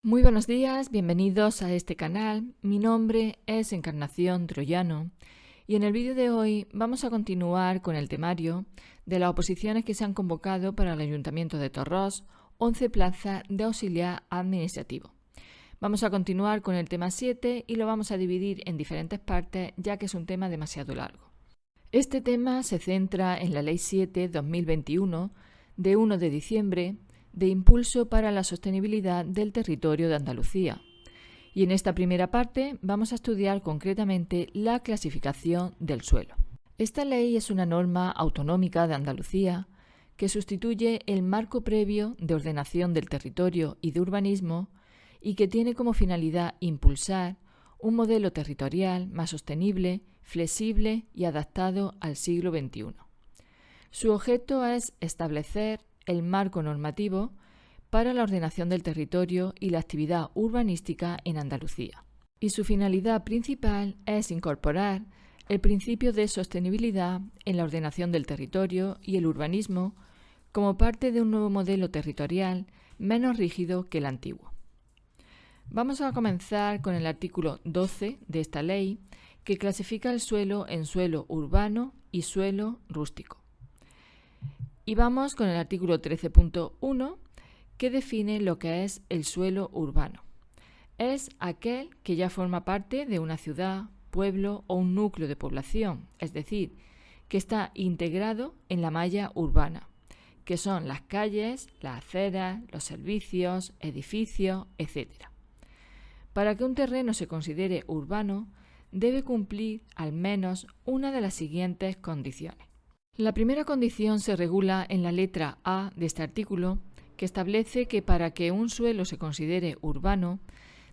Muy buenos días, bienvenidos a este canal. Mi nombre es Encarnación Troyano y en el vídeo de hoy vamos a continuar con el temario de las oposiciones que se han convocado para el Ayuntamiento de Torrós, 11 plazas de auxiliar administrativo. Vamos a continuar con el tema 7 y lo vamos a dividir en diferentes partes ya que es un tema demasiado largo. Este tema se centra en la Ley 7/2021 de 1 de diciembre de Impulso para la Sostenibilidad del Territorio de Andalucía. Y en esta primera parte vamos a estudiar concretamente la clasificación del suelo. Esta ley es una norma autonómica de Andalucía que sustituye el marco previo de ordenación del territorio y de urbanismo y que tiene como finalidad impulsar un modelo territorial más sostenible, flexible y adaptado al siglo XXI. Su objeto es establecer el marco normativo para la ordenación del territorio y la actividad urbanística en Andalucía. Y su finalidad principal es incorporar el principio de sostenibilidad en la ordenación del territorio y el urbanismo como parte de un nuevo modelo territorial menos rígido que el antiguo. Vamos a comenzar con el artículo 12 de esta ley, que clasifica el suelo en suelo urbano y suelo rústico. Y vamos con el artículo 13.1, que define lo que es el suelo urbano. Es aquel que ya forma parte de una ciudad, pueblo o un núcleo de población, es decir, que está integrado en la malla urbana, que son las calles, las aceras, los servicios, edificios, etc. Para que un terreno se considere urbano, debe cumplir al menos una de las siguientes condiciones. La primera condición se regula en la letra A de este artículo, que establece que para que un suelo se considere urbano,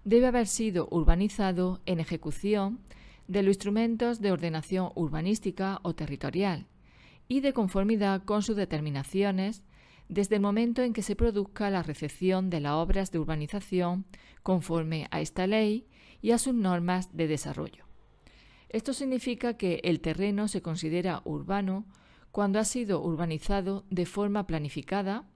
debe haber sido urbanizado en ejecución de los instrumentos de ordenación urbanística o territorial y de conformidad con sus determinaciones desde el momento en que se produzca la recepción de las obras de urbanización conforme a esta ley y a sus normas de desarrollo. Esto significa que el terreno se considera urbano cuando ha sido urbanizado de forma planificada,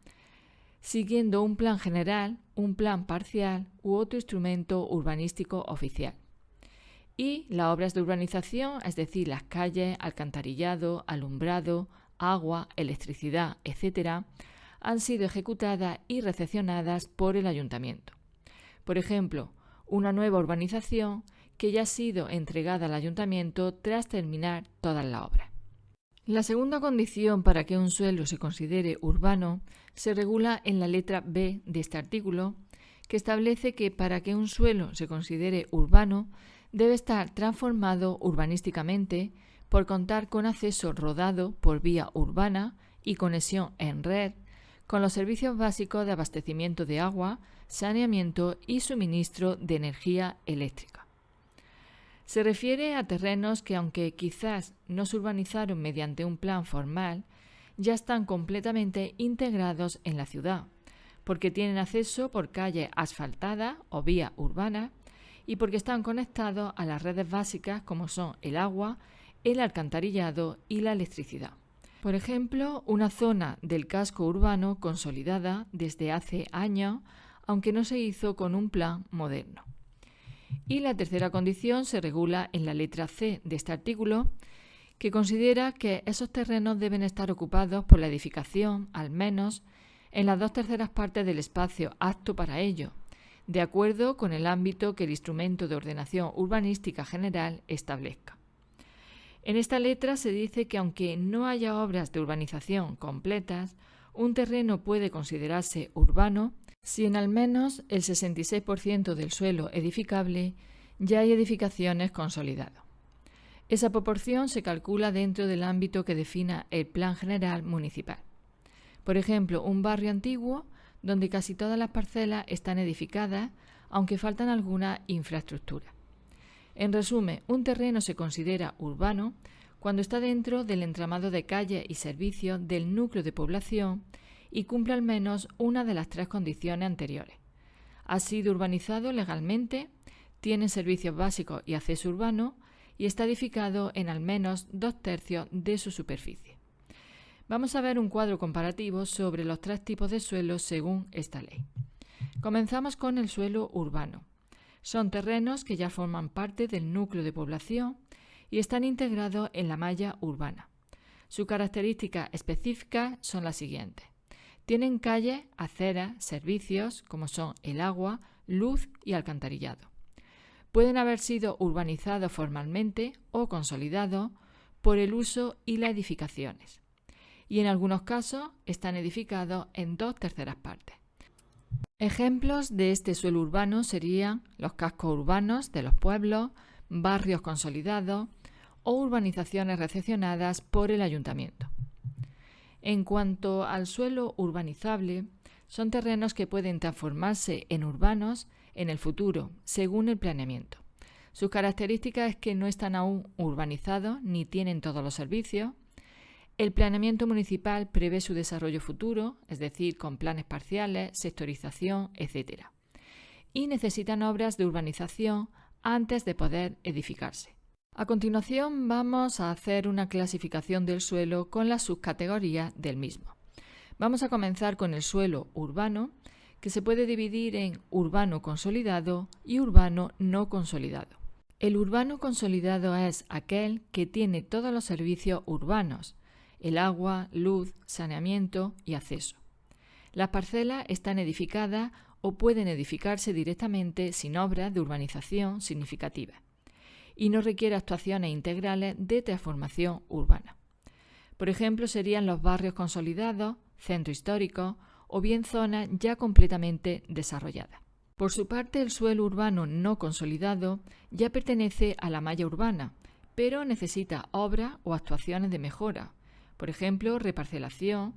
siguiendo un plan general, un plan parcial u otro instrumento urbanístico oficial. Y las obras de urbanización, es decir, las calles, alcantarillado, alumbrado, agua, electricidad, etc., han sido ejecutadas y recepcionadas por el ayuntamiento. Por ejemplo, una nueva urbanización que ya ha sido entregada al ayuntamiento tras terminar todas las obras. La segunda condición para que un suelo se considere urbano se regula en la letra B de este artículo, que establece que para que un suelo se considere urbano debe estar transformado urbanísticamente por contar con acceso rodado por vía urbana y conexión en red con los servicios básicos de abastecimiento de agua, saneamiento y suministro de energía eléctrica. Se refiere a terrenos que, aunque quizás no se urbanizaron mediante un plan formal, ya están completamente integrados en la ciudad, porque tienen acceso por calle asfaltada o vía urbana y porque están conectados a las redes básicas como son el agua, el alcantarillado y la electricidad. Por ejemplo, una zona del casco urbano consolidada desde hace años, aunque no se hizo con un plan moderno. Y la tercera condición se regula en la letra C de este artículo, que considera que esos terrenos deben estar ocupados por la edificación, al menos, en las 2/3 partes del espacio apto para ello, de acuerdo con el ámbito que el instrumento de ordenación urbanística general establezca. En esta letra se dice que aunque no haya obras de urbanización completas, un terreno puede considerarse urbano si en al menos el 66% del suelo edificable ya hay edificaciones consolidadas. Esa proporción se calcula dentro del ámbito que defina el Plan General Municipal. Por ejemplo, un barrio antiguo donde casi todas las parcelas están edificadas, aunque faltan algunas infraestructuras. En resumen, un terreno se considera urbano cuando está dentro del entramado de calles y servicios del núcleo de población y cumple al menos una de las 3 condiciones anteriores. Ha sido urbanizado legalmente, tiene servicios básicos y acceso urbano y está edificado en al menos 2/3 de su superficie. Vamos a ver un cuadro comparativo sobre los 3 tipos de suelos según esta ley. Comenzamos con el suelo urbano. Son terrenos que ya forman parte del núcleo de población y están integrados en la malla urbana. Sus características específicas son las siguientes. Tienen calles, aceras, servicios como son el agua, luz y alcantarillado. Pueden haber sido urbanizados formalmente o consolidados por el uso y las edificaciones. Y en algunos casos están edificados en 2/3 partes. Ejemplos de este suelo urbano serían los cascos urbanos de los pueblos, barrios consolidados o urbanizaciones recepcionadas por el ayuntamiento. En cuanto al suelo urbanizable, son terrenos que pueden transformarse en urbanos en el futuro, según el planeamiento. Sus características es que no están aún urbanizados ni tienen todos los servicios. El planeamiento municipal prevé su desarrollo futuro, es decir, con planes parciales, sectorización, etc. Y necesitan obras de urbanización antes de poder edificarse. A continuación vamos a hacer una clasificación del suelo con las subcategorías del mismo. Vamos a comenzar con el suelo urbano, que se puede dividir en urbano consolidado y urbano no consolidado. El urbano consolidado es aquel que tiene todos los servicios urbanos, el agua, luz, saneamiento y acceso. Las parcelas están edificadas o pueden edificarse directamente sin obras de urbanización significativas y no requiere actuaciones integrales de transformación urbana. Por ejemplo, serían los barrios consolidados, centros históricos o bien zonas ya completamente desarrolladas. Por su parte, el suelo urbano no consolidado ya pertenece a la malla urbana, pero necesita obras o actuaciones de mejora, por ejemplo, reparcelación,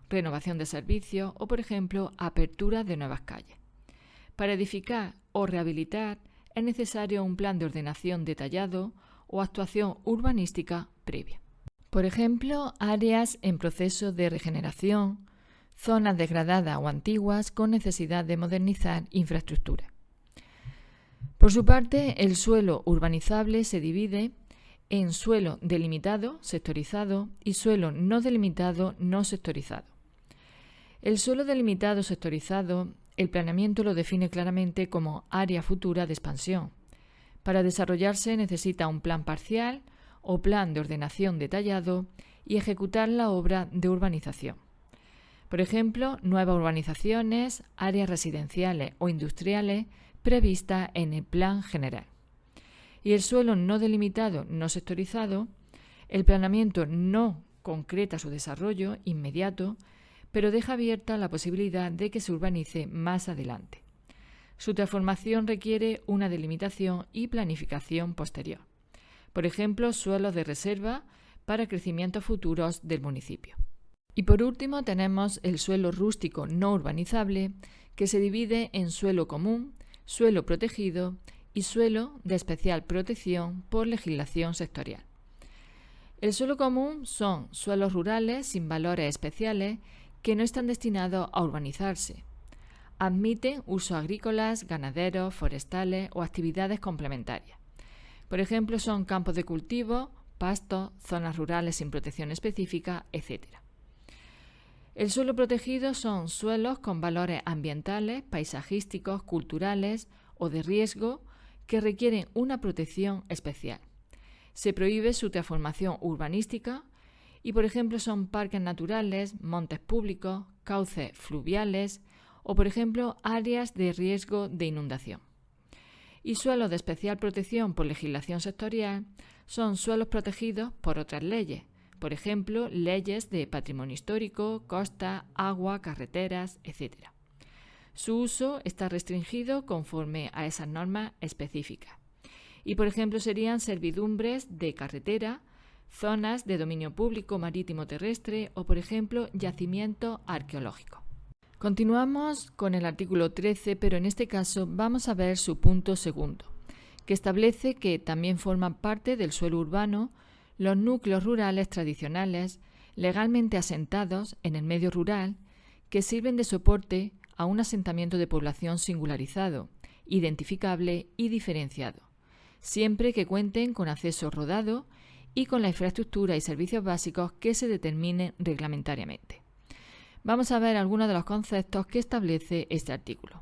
renovación de servicios o, por ejemplo, apertura de nuevas calles. Para edificar o rehabilitar es necesario un plan de ordenación detallado o actuación urbanística previa. Por ejemplo, áreas en proceso de regeneración, zonas degradadas o antiguas con necesidad de modernizar infraestructura. Por su parte, el suelo urbanizable se divide en suelo delimitado, sectorizado y suelo no delimitado, no sectorizado. El suelo delimitado sectorizado, el planeamiento lo define claramente como área futura de expansión. Para desarrollarse necesita un plan parcial o plan de ordenación detallado y ejecutar la obra de urbanización. Por ejemplo, nuevas urbanizaciones, áreas residenciales o industriales previstas en el plan general. Y el suelo no delimitado, no sectorizado, el planeamiento no concreta su desarrollo inmediato, pero deja abierta la posibilidad de que se urbanice más adelante. Su transformación requiere una delimitación y planificación posterior. Por ejemplo, suelos de reserva para crecimientos futuros del municipio. Y por último tenemos el suelo rústico no urbanizable, que se divide en suelo común, suelo protegido y suelo de especial protección por legislación sectorial. El suelo común son suelos rurales sin valores especiales que no están destinados a urbanizarse. Admiten usos agrícolas, ganaderos, forestales o actividades complementarias. Por ejemplo, son campos de cultivo, pastos, zonas rurales sin protección específica, etc. El suelo protegido son suelos con valores ambientales, paisajísticos, culturales o de riesgo que requieren una protección especial. Se prohíbe su transformación urbanística y, por ejemplo, son parques naturales, montes públicos, cauces fluviales o, por ejemplo, áreas de riesgo de inundación. Y suelos de especial protección por legislación sectorial son suelos protegidos por otras leyes, por ejemplo, leyes de patrimonio histórico, costa, agua, carreteras, etc. Su uso está restringido conforme a esas normas específicas. Y, por ejemplo, serían servidumbres de carretera, zonas de dominio público marítimo terrestre o, por ejemplo, yacimientos arqueológicos. Continuamos con el artículo 13, pero en este caso vamos a ver su punto segundo, que establece que también forman parte del suelo urbano los núcleos rurales tradicionales legalmente asentados en el medio rural que sirven de soporte a un asentamiento de población singularizado, identificable y diferenciado, siempre que cuenten con acceso rodado y con la infraestructura y servicios básicos que se determinen reglamentariamente. Vamos a ver algunos de los conceptos que establece este artículo.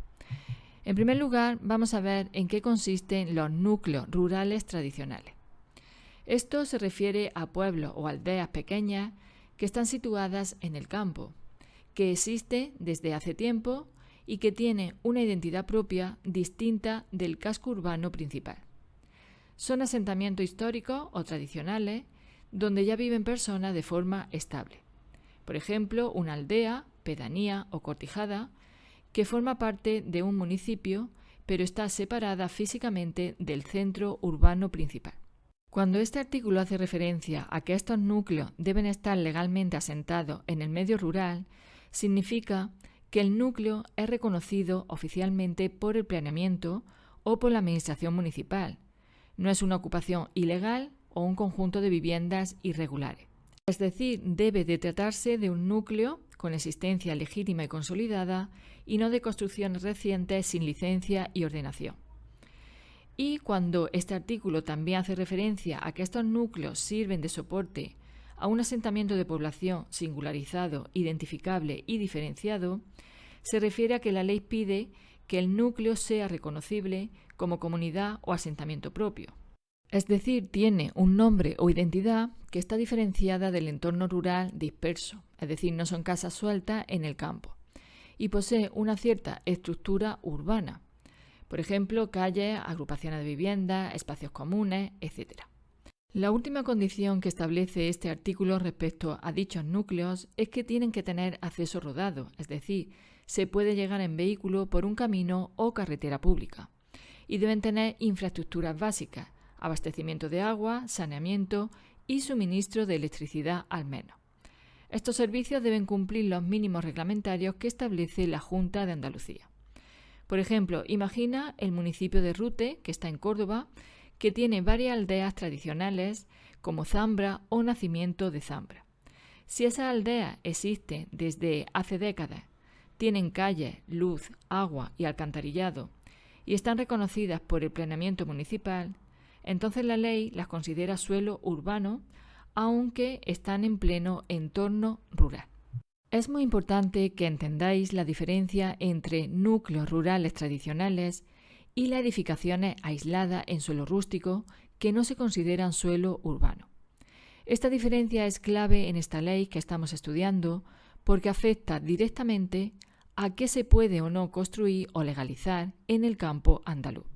En primer lugar, vamos a ver en qué consisten los núcleos rurales tradicionales. Esto se refiere a pueblos o aldeas pequeñas que están situadas en el campo, que existe desde hace tiempo y que tiene una identidad propia distinta del casco urbano principal. Son asentamientos históricos o tradicionales donde ya viven personas de forma estable. Por ejemplo, una aldea, pedanía o cortijada que forma parte de un municipio, pero está separada físicamente del centro urbano principal. Cuando este artículo hace referencia a que estos núcleos deben estar legalmente asentados en el medio rural, significa que el núcleo es reconocido oficialmente por el planeamiento o por la administración municipal. No es una ocupación ilegal o un conjunto de viviendas irregulares. Es decir, debe de tratarse de un núcleo con existencia legítima y consolidada y no de construcciones recientes sin licencia y ordenación. Y cuando este artículo también hace referencia a que estos núcleos sirven de soporte a un asentamiento de población singularizado, identificable y diferenciado, se refiere a que la ley pide que el núcleo sea reconocible como comunidad o asentamiento propio. Es decir, tiene un nombre o identidad que está diferenciada del entorno rural disperso, es decir, no son casas sueltas en el campo, y posee una cierta estructura urbana, por ejemplo, calles, agrupaciones de viviendas, espacios comunes, etc. La última condición que establece este artículo respecto a dichos núcleos es que tienen que tener acceso rodado, es decir, se puede llegar en vehículo por un camino o carretera pública, y deben tener infraestructuras básicas, abastecimiento de agua, saneamiento y suministro de electricidad al menos. Estos servicios deben cumplir los mínimos reglamentarios que establece la Junta de Andalucía. Por ejemplo, imagina el municipio de Rute, que está en Córdoba, que tiene varias aldeas tradicionales como Zambra o Nacimiento de Zambra. Si esas aldeas existen desde hace décadas, tienen calles, luz, agua y alcantarillado y están reconocidas por el planeamiento municipal, entonces la ley las considera suelo urbano, aunque están en pleno entorno rural. Es muy importante que entendáis la diferencia entre núcleos rurales tradicionales y las edificaciones aisladas en suelo rústico que no se consideran suelo urbano. Esta diferencia es clave en esta ley que estamos estudiando porque afecta directamente a qué se puede o no construir o legalizar en el campo andaluz.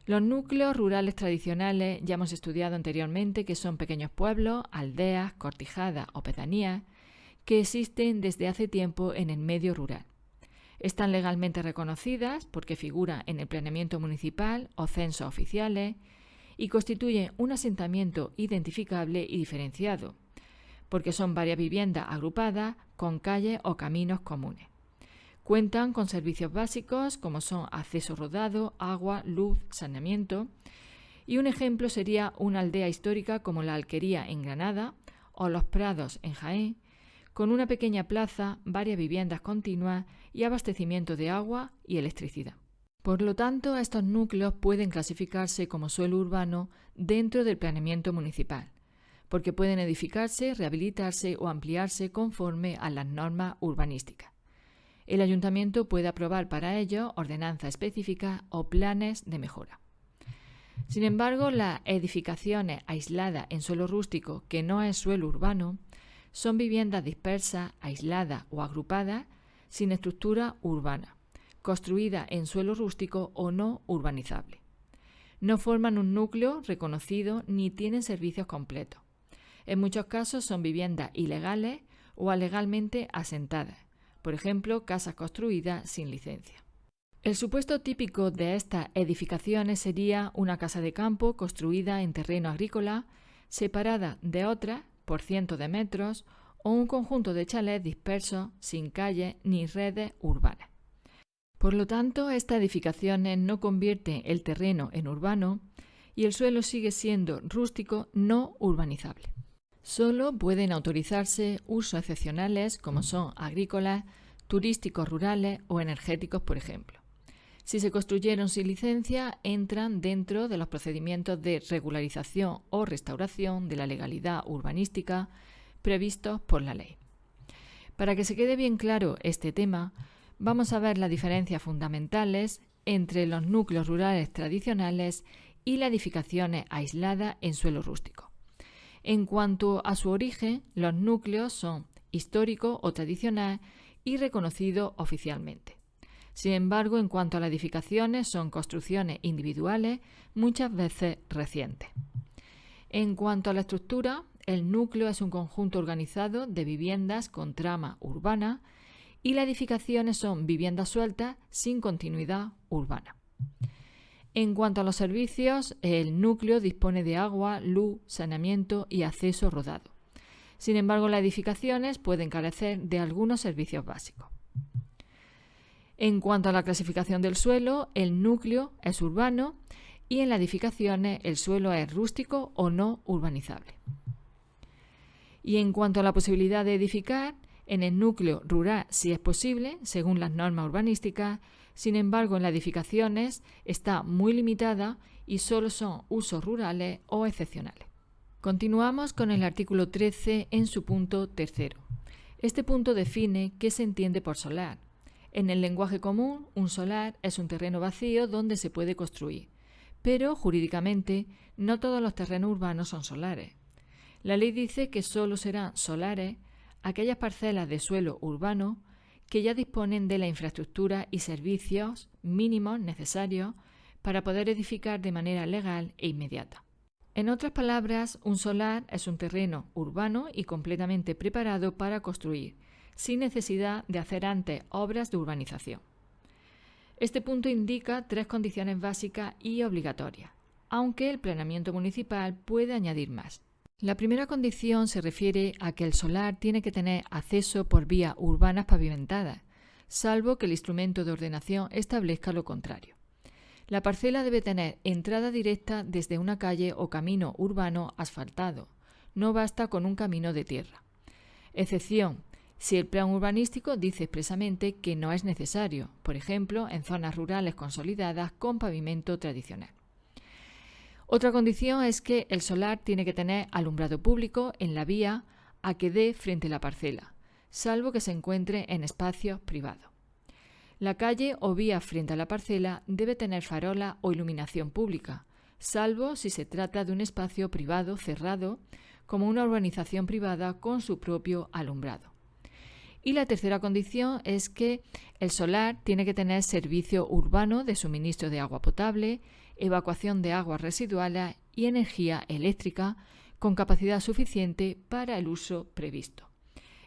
Los núcleos rurales tradicionales ya hemos estudiado anteriormente que son pequeños pueblos, aldeas, cortijadas o pedanías que existen desde hace tiempo en el medio rural. Están legalmente reconocidas porque figuran en el planeamiento municipal o censos oficiales y constituyen un asentamiento identificable y diferenciado, porque son varias viviendas agrupadas con calles o caminos comunes. Cuentan con servicios básicos como son acceso rodado, agua, luz, saneamiento. Y un ejemplo sería una aldea histórica como la Alquería en Granada o Los Prados en Jaén, con una pequeña plaza, varias viviendas continuas y abastecimiento de agua y electricidad. Por lo tanto, estos núcleos pueden clasificarse como suelo urbano dentro del planeamiento municipal, porque pueden edificarse, rehabilitarse o ampliarse conforme a las normas urbanísticas. El ayuntamiento puede aprobar para ello ordenanzas específicas o planes de mejora. Sin embargo, las edificaciones aisladas en suelo rústico, que no es suelo urbano, son viviendas dispersas, aisladas o agrupadas sin estructura urbana, construidas en suelo rústico o no urbanizable. No forman un núcleo reconocido ni tienen servicios completos. En muchos casos son viviendas ilegales o alegalmente asentadas, por ejemplo, casas construidas sin licencia. El supuesto típico de estas edificaciones sería una casa de campo construida en terreno agrícola, separada de otras por cientos de metros, o un conjunto de chalets dispersos sin calles ni redes urbanas. Por lo tanto, estas edificaciones no convierten el terreno en urbano y el suelo sigue siendo rústico no urbanizable. Solo pueden autorizarse usos excepcionales como son agrícolas, turísticos rurales o energéticos, por ejemplo. Si se construyeron sin licencia, entran dentro de los procedimientos de regularización o restauración de la legalidad urbanística previstos por la ley. Para que se quede bien claro este tema, vamos a ver las diferencias fundamentales entre los núcleos rurales tradicionales y las edificaciones aisladas en suelo rústico. En cuanto a su origen, los núcleos son histórico o tradicional y reconocido oficialmente. Sin embargo, en cuanto a las edificaciones, son construcciones individuales, muchas veces recientes. En cuanto a la estructura, el núcleo es un conjunto organizado de viviendas con trama urbana y las edificaciones son viviendas sueltas sin continuidad urbana. En cuanto a los servicios, el núcleo dispone de agua, luz, saneamiento y acceso rodado. Sin embargo, las edificaciones pueden carecer de algunos servicios básicos. En cuanto a la clasificación del suelo, el núcleo es urbano y en las edificaciones el suelo es rústico o no urbanizable. Y en cuanto a la posibilidad de edificar, en el núcleo rural sí es posible, según las normas urbanísticas. Sin embargo, en las edificaciones está muy limitada y solo son usos rurales o excepcionales. Continuamos con el artículo 13 en su punto tercero. Este punto define qué se entiende por solar. En el lenguaje común, un solar es un terreno vacío donde se puede construir, pero jurídicamente no todos los terrenos urbanos son solares. La ley dice que solo serán solares aquellas parcelas de suelo urbano que ya disponen de la infraestructura y servicios mínimos necesarios para poder edificar de manera legal e inmediata. En otras palabras, un solar es un terreno urbano y completamente preparado para construir, sin necesidad de hacer antes obras de urbanización. Este punto indica 3 condiciones básicas y obligatorias, aunque el planeamiento municipal puede añadir más. La primera condición se refiere a que el solar tiene que tener acceso por vías urbanas pavimentadas, salvo que el instrumento de ordenación establezca lo contrario. La parcela debe tener entrada directa desde una calle o camino urbano asfaltado. No basta con un camino de tierra. Excepción, si el plan urbanístico dice expresamente que no es necesario, por ejemplo, en zonas rurales consolidadas con pavimento tradicional. Otra condición es que el solar tiene que tener alumbrado público en la vía a que dé frente a la parcela, salvo que se encuentre en espacios privados. La calle o vía frente a la parcela debe tener farola o iluminación pública, salvo si se trata de un espacio privado cerrado, como una urbanización privada con su propio alumbrado. Y la tercera condición es que el solar tiene que tener servicio urbano de suministro de agua potable, evacuación de aguas residuales y energía eléctrica con capacidad suficiente para el uso previsto.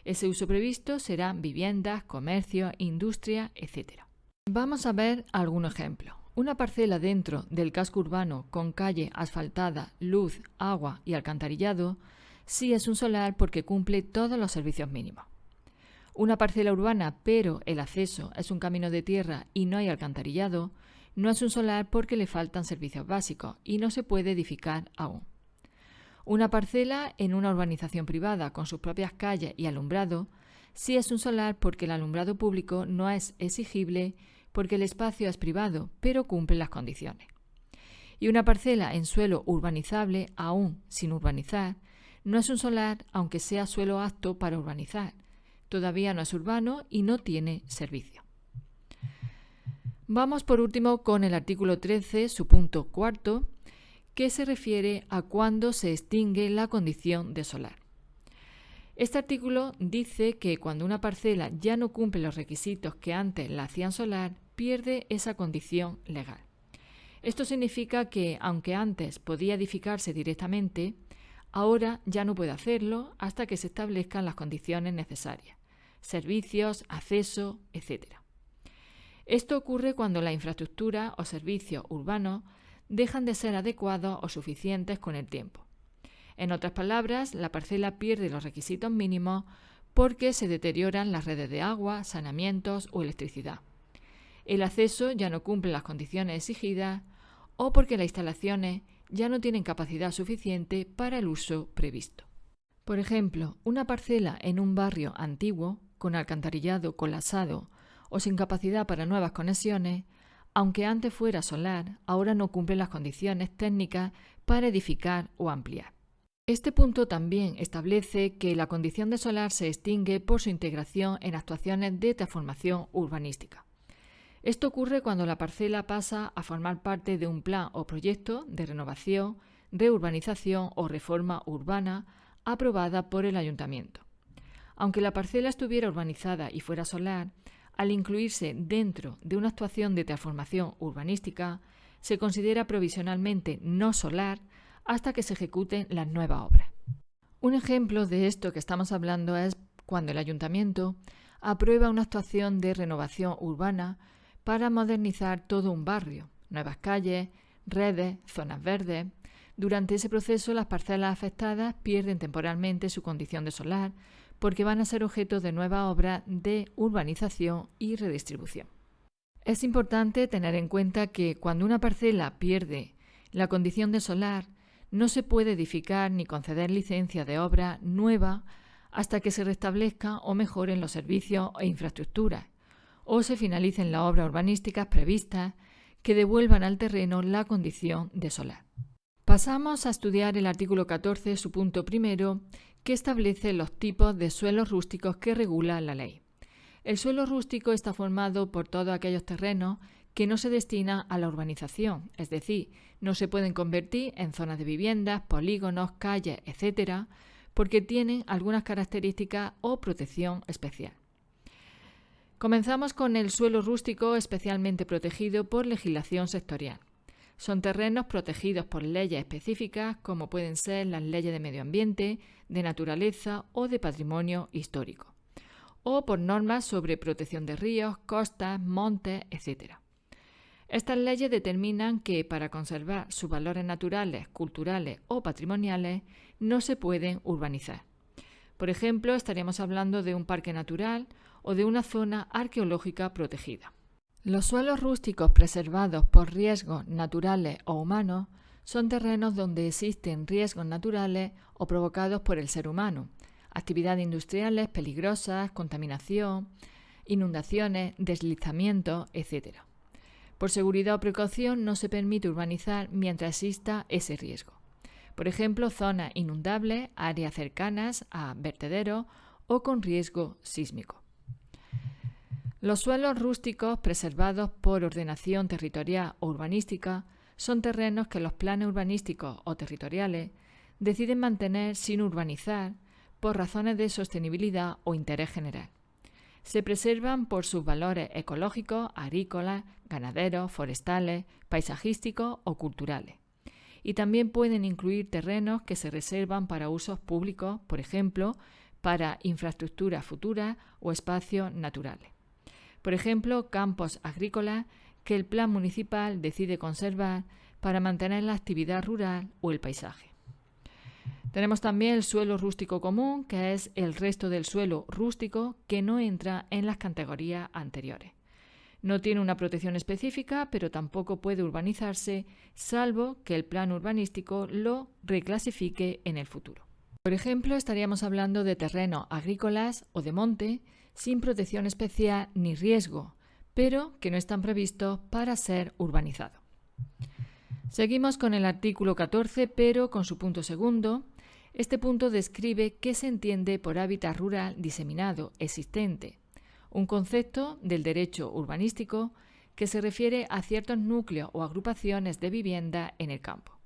Ese uso previsto serán viviendas, comercios, industria, etc. Vamos a ver algunos ejemplos. Una parcela dentro del casco urbano con calle asfaltada, luz, agua y alcantarillado sí es un solar porque cumple todos los servicios mínimos. Una parcela urbana, pero el acceso es un camino de tierra y no hay alcantarillado, no es un solar porque le faltan servicios básicos y no se puede edificar aún. Una parcela en una urbanización privada con sus propias calles y alumbrado sí es un solar porque el alumbrado público no es exigible porque el espacio es privado, pero cumple las condiciones. Y una parcela en suelo urbanizable, aún sin urbanizar, no es un solar aunque sea suelo apto para urbanizar. Todavía no es urbano y no tiene servicio. Vamos por último con el artículo 13, su punto cuarto, que se refiere a cuándo se extingue la condición de solar. Este artículo dice que cuando una parcela ya no cumple los requisitos que antes la hacían solar, pierde esa condición legal. Esto significa que, aunque antes podía edificarse directamente, ahora ya no puede hacerlo hasta que se establezcan las condiciones necesarias, servicios, acceso, etc. Esto ocurre cuando la infraestructura o servicios urbanos dejan de ser adecuados o suficientes con el tiempo. En otras palabras, la parcela pierde los requisitos mínimos porque se deterioran las redes de agua, saneamientos o electricidad. El acceso ya no cumple las condiciones exigidas o porque las instalaciones ya no tienen capacidad suficiente para el uso previsto. Por ejemplo, una parcela en un barrio antiguo, con alcantarillado colapsado o sin capacidad para nuevas conexiones, aunque antes fuera solar, ahora no cumple las condiciones técnicas para edificar o ampliar. Este punto también establece que la condición de solar se extingue por su integración en actuaciones de transformación urbanística. Esto ocurre cuando la parcela pasa a formar parte de un plan o proyecto de renovación, reurbanización o reforma urbana aprobada por el ayuntamiento. Aunque la parcela estuviera urbanizada y fuera solar, al incluirse dentro de una actuación de transformación urbanística, se considera provisionalmente no solar hasta que se ejecuten las nuevas obras. Un ejemplo de esto que estamos hablando es cuando el ayuntamiento aprueba una actuación de renovación urbana para modernizar todo un barrio, nuevas calles, redes, zonas verdes. Durante ese proceso, las parcelas afectadas pierden temporalmente su condición de solar porque van a ser objeto de nuevas obras de urbanización y redistribución. Es importante tener en cuenta que cuando una parcela pierde la condición de solar, no se puede edificar ni conceder licencia de obra nueva hasta que se restablezcan o mejoren los servicios e infraestructuras, o se finalicen las obras urbanísticas previstas que devuelvan al terreno la condición de solar. Pasamos a estudiar el artículo 14, su punto primero, que establece los tipos de suelos rústicos que regula la ley. El suelo rústico está formado por todos aquellos terrenos que no se destinan a la urbanización, es decir, no se pueden convertir en zonas de viviendas, polígonos, calles, etc., porque tienen algunas características o protección especial. Comenzamos con el suelo rústico especialmente protegido por legislación sectorial. Son terrenos protegidos por leyes específicas como pueden ser las leyes de medio ambiente, de naturaleza o de patrimonio histórico, o por normas sobre protección de ríos, costas, montes, etc. Estas leyes determinan que para conservar sus valores naturales, culturales o patrimoniales no se pueden urbanizar. Por ejemplo, estaríamos hablando de un parque natural o de una zona arqueológica protegida. Los suelos rústicos preservados por riesgos naturales o humanos son terrenos donde existen riesgos naturales o provocados por el ser humano, actividades industriales peligrosas, contaminación, inundaciones, deslizamientos, etc. Por seguridad o precaución no se permite urbanizar mientras exista ese riesgo. Por ejemplo, zonas inundables, áreas cercanas a vertederos o con riesgo sísmico. Los suelos rústicos preservados por ordenación territorial o urbanística son terrenos que los planes urbanísticos o territoriales deciden mantener sin urbanizar por razones de sostenibilidad o interés general. Se preservan por sus valores ecológicos, agrícolas, ganaderos, forestales, paisajísticos o culturales. Y también pueden incluir terrenos que se reservan para usos públicos, por ejemplo, para infraestructuras futuras o espacios naturales. Por ejemplo, campos agrícolas que el plan municipal decide conservar para mantener la actividad rural o el paisaje. Tenemos también el suelo rústico común, que es el resto del suelo rústico que no entra en las categorías anteriores. No tiene una protección específica, pero tampoco puede urbanizarse, salvo que el plan urbanístico lo reclasifique en el futuro. Por ejemplo, estaríamos hablando de terrenos agrícolas o de monte, sin protección especial ni riesgo, pero que no están previstos para ser urbanizados. Seguimos con el artículo 14, pero con su punto segundo. Este punto describe qué se entiende por hábitat rural diseminado existente, un concepto del derecho urbanístico que se refiere a ciertos núcleos o agrupaciones de vivienda en el campo.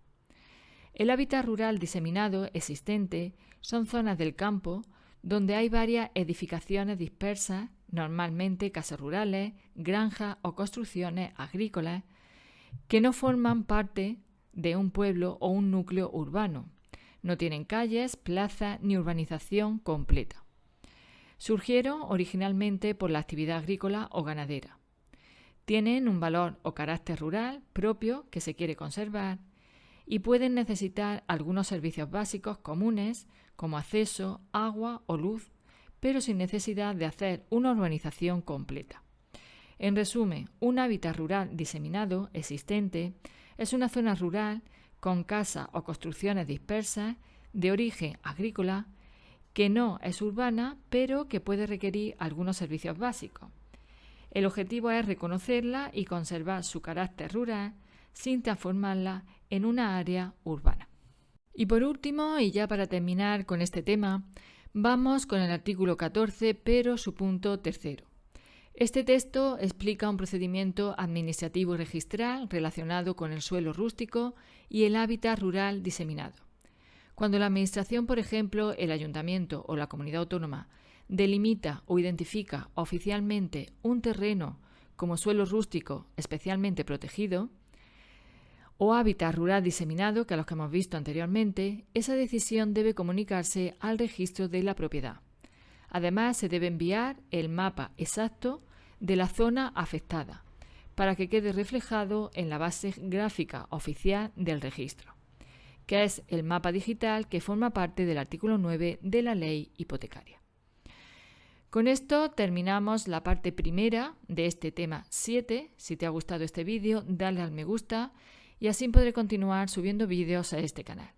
El hábitat rural diseminado existente son zonas del campo donde hay varias edificaciones dispersas, normalmente casas rurales, granjas o construcciones agrícolas, que no forman parte de un pueblo o un núcleo urbano. No tienen calles, plazas ni urbanización completa. Surgieron originalmente por la actividad agrícola o ganadera. Tienen un valor o carácter rural propio que se quiere conservar y pueden necesitar algunos servicios básicos comunes como acceso, agua o luz, pero sin necesidad de hacer una urbanización completa. En resumen, un hábitat rural diseminado existente es una zona rural con casas o construcciones dispersas de origen agrícola que no es urbana, pero que puede requerir algunos servicios básicos. El objetivo es reconocerla y conservar su carácter rural sin transformarla en una área urbana. Y por último, y ya para terminar con este tema, vamos con el artículo 14, pero su punto tercero. Este texto explica un procedimiento administrativo y registral relacionado con el suelo rústico y el hábitat rural diseminado. Cuando la Administración, por ejemplo, el Ayuntamiento o la Comunidad Autónoma, delimita o identifica oficialmente un terreno como suelo rústico especialmente protegido, o hábitat rural diseminado, que a los que hemos visto anteriormente, esa decisión debe comunicarse al registro de la propiedad. Además, se debe enviar el mapa exacto de la zona afectada para que quede reflejado en la base gráfica oficial del registro, que es el mapa digital que forma parte del artículo 9 de la Ley Hipotecaria. Con esto terminamos la parte primera de este tema 7. Si te ha gustado este vídeo, dale al me gusta y así podré continuar subiendo vídeos a este canal.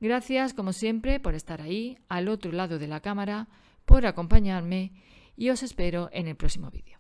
Gracias, como siempre, por estar ahí, al otro lado de la cámara, por acompañarme y os espero en el próximo vídeo.